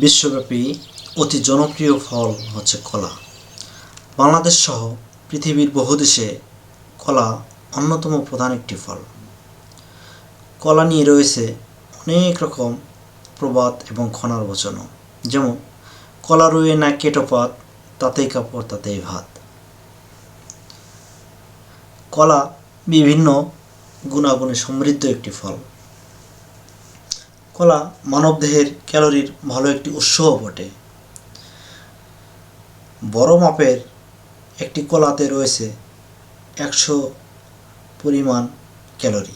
বিশ্বব্যাপী অতি জনপ্রিয় ফল হচ্ছে কলা। বাংলাদেশ সহ পৃথিবীর বহু দেশে কলা অন্যতম প্রধান একটি ফল। কলা নিয়ে রয়েছে অনেক রকম প্রবাদ এবং খনার বচনও, যেমন কলা রুয়ে না কেটো পাত, তাতেই কাপড় তাতেই ভাত। কলা বিভিন্ন গুণাগুণে সমৃদ্ধ একটি ফল। কলা মানবদেহের ক্যালোরির ভালো একটি উৎসও বটে। বড় মাপের একটি কলাতে রয়েছে 100 পরিমাণ ক্যালোরি,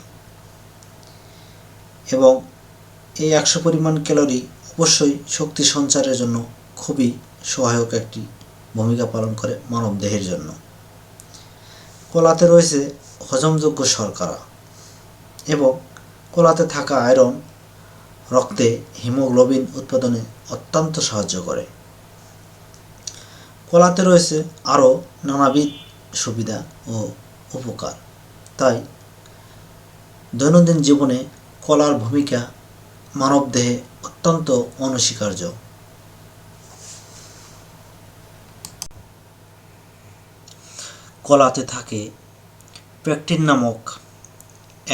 এবং এই 100 পরিমাণ ক্যালোরি অবশ্যই শক্তি সঞ্চারের জন্য খুবই সহায়ক একটি ভূমিকা পালন করে মানবদেহের জন্য। কলাতে রয়েছে হজমযোগ্য শর্করা, এবং কলাতে থাকা আয়রন রক্তে হিমোগ্লোবিন উৎপাদনে অত্যন্ত সাহায্য করে। কলাতে রয়েছে আরও নানাবিধ সুবিধা ও উপকার, তাই দৈনন্দিন জীবনে কলার ভূমিকা মানবদেহে অত্যন্ত অনস্বীকার্য। কলাতে থাকে পেকটিন নামক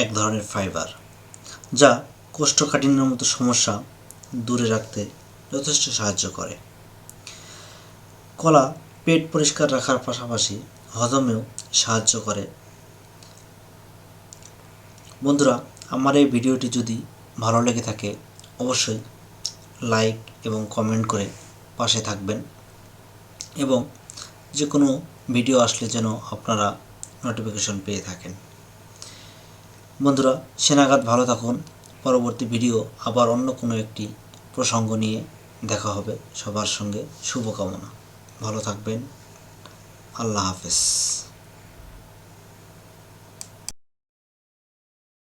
এক ধরনের ফাইবার, যা কোষ্ঠকাঠিন্যের মতো সমস্যা দূরে রাখতে যথেষ্ট সাহায্য করে। কলা পেট পরিষ্কার রাখার পাশাপাশি হজমেও সাহায্য করে। বন্ধুরা, আমার এই ভিডিওটি যদি ভালো লেগে থাকে অবশ্যই লাইক এবং কমেন্ট করে পাশে থাকবেন, এবং যে কোনো ভিডিও আসলে যেন আপনারা নোটিফিকেশন পেয়ে থাকেন। বন্ধুরা, সে নাগাদ ভালো থাকুন। পরবর্তী ভিডিও আবার অন্য কোনো একটি প্রসঙ্গ নিয়ে দেখা হবে। সবার সঙ্গে শুভকামনা। ভালো থাকবেন। আল্লাহ হাফেজ।